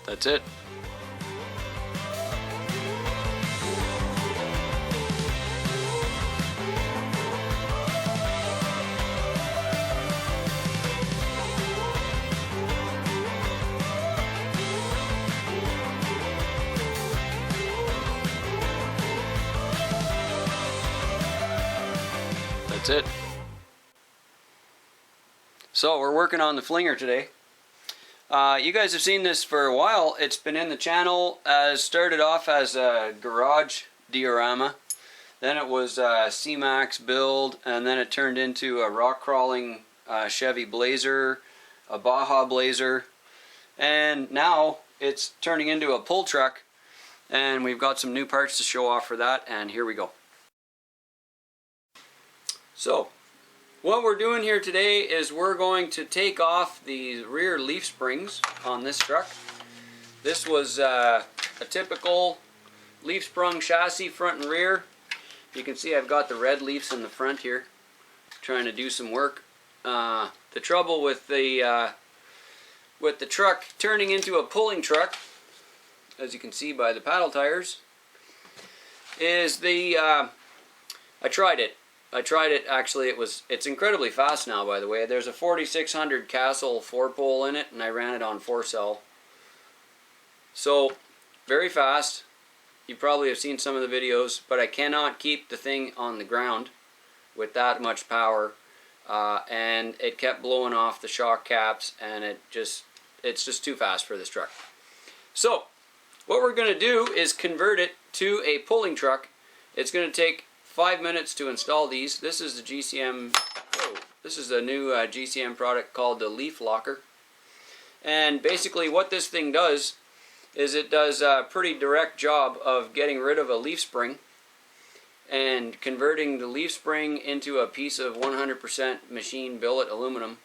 That's it. That's it. So we're working on the flinger today. You guys have seen this for a while. It's been in the channel. Started off as a garage diorama. Then it was a C-Max build, and then it turned into a rock crawling Chevy Blazer, a Baja Blazer, and now it's turning into a pull truck. And we've got some new parts to show off for that, and here we go. So, what we're doing here today is we're going to take off the rear leaf springs on this truck. This was a typical leaf sprung chassis, front and rear. You can see I've got the red leaves in the front here, trying to do some work. The trouble with the truck turning into a pulling truck, as you can see by the paddle tires, is I tried it. Actually. It's incredibly fast now, by the way. There's a 4600 Castle 4-pole in it, and I ran it on 4-cell. So, very fast. You probably have seen some of the videos, but I cannot keep the thing on the ground with that much power. And it kept blowing off the shock caps, and it's just too fast for this truck. So, what we're going to do is convert it to a pulling truck. It's going to take 5 minutes to install these. This is the GCM. This is a new GCM product called the Leaf Locker. And basically, what this thing does is it does a pretty direct job of getting rid of a leaf spring and converting the leaf spring into a piece of 100% machine billet aluminum,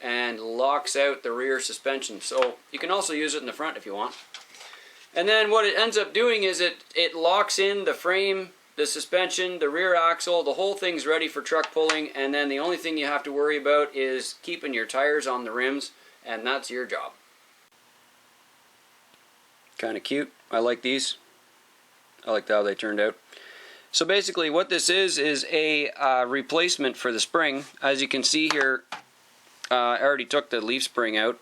and locks out the rear suspension. So you can also use it in the front if you want. And then what it ends up doing is it locks in the frame, the suspension, the rear axle, the whole thing's ready for truck pulling, and then the only thing you have to worry about is keeping your tires on the rims, and that's your job. Kind of cute. I like these. I like how they turned out. So basically what this is a replacement for the spring. As you can see here, I already took the leaf spring out.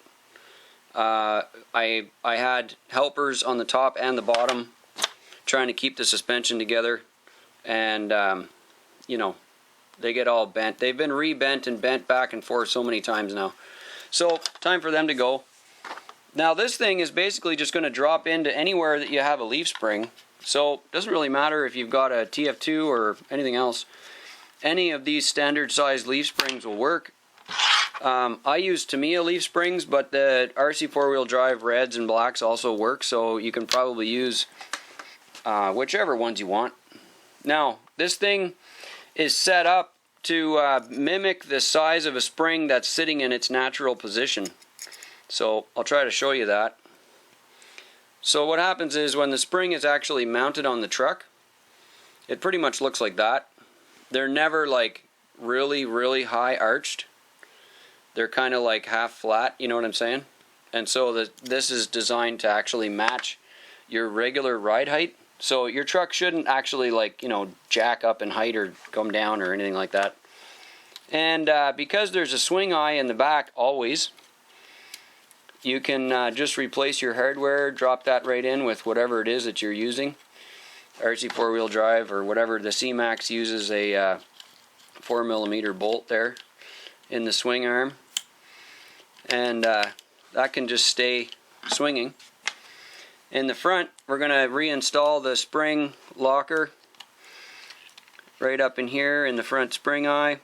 I had helpers on the top and the bottom trying to keep the suspension together, and you know, they get all bent. They've been re-bent and bent back and forth so many times now. So time for them to go. Now this thing is basically just going to drop into anywhere that you have a leaf spring. So it doesn't really matter if you've got a TF2 or anything else. Any of these standard size leaf springs will work. I use Tamiya leaf springs, but the RC 4-wheel drive reds and blacks also work, so you can probably use whichever ones you want. Now, this thing is set up to mimic the size of a spring that's sitting in its natural position. So I'll try to show you that. So what happens is when the spring is actually mounted on the truck, it pretty much looks like that. They're never like really high arched. They're kind of like half flat, you know what I'm saying? And so this is designed to actually match your regular ride height. So your truck shouldn't actually, like, you know, jack up in height or come down or anything like that. And because there's a swing eye in the back always, you can just replace your hardware, drop that right in with whatever it is that you're using. RC 4-wheel drive or whatever. The C-Max uses a 4mm bolt there in the swing arm. And that can just stay swinging. In the front, we're going to reinstall the spring locker right up in here in the front spring eye.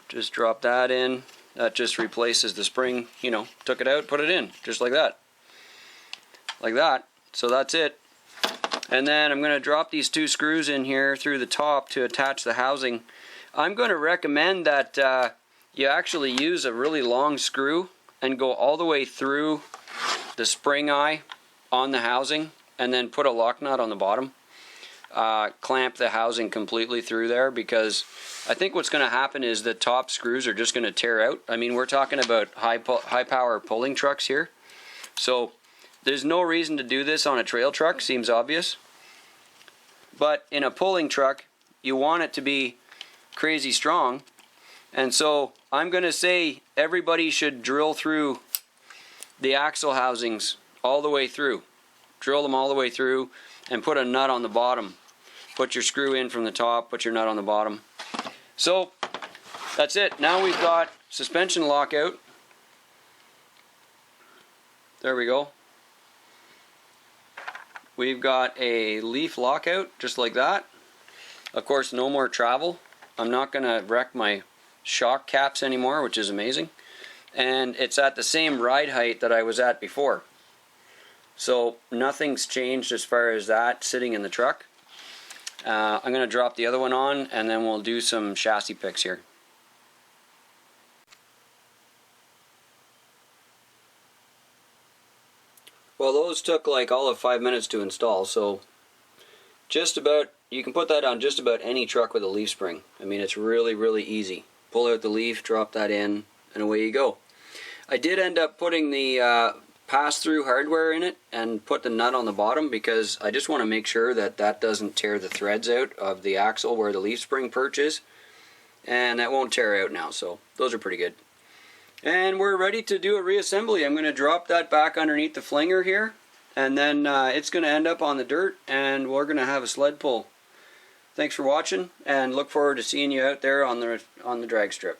Just drop that in. That just replaces the spring, you know, took it out, put it in, just like that. Like that. So that's it. And then I'm going to drop these 2 screws in here through the top to attach the housing. I'm going to recommend that you actually use a really long screw and go all the way through the spring eye on the housing, and then put a lock nut on the bottom. Clamp the housing completely through there, because I think what's going to happen is the top screws are just going to tear out. I mean, we're talking about high power pulling trucks here. So there's no reason to do this on a trail truck, seems obvious. But in a pulling truck, you want it to be crazy strong. And so I'm going to say everybody should drill through the axle housings all the way through. Drill them all the way through and put a nut on the bottom. Put your screw in from the top, put your nut on the bottom. So that's it. Now we've got suspension lockout. There we go. We've got a leaf lockout just like that. Of course, no more travel. I'm not going to wreck my shock caps anymore, which is amazing. And it's at the same ride height that I was at before. So nothing's changed as far as that sitting in the truck. I'm going to drop the other one on and then we'll do some chassis picks here. Well, those took like all of 5 minutes to install, so just about, you can put that on just about any truck with a leaf spring. I mean, it's really, really easy. Pull out the leaf, drop that in, and away you go. I did end up putting the pass-through hardware in it and put the nut on the bottom because I just want to make sure that that doesn't tear the threads out of the axle where the leaf spring perch is. And that won't tear out now, so those are pretty good. And we're ready to do a reassembly. I'm going to drop that back underneath the flinger here, and then it's going to end up on the dirt, and we're going to have a sled pull. Thanks for watching, and look forward to seeing you out there on the drag strip.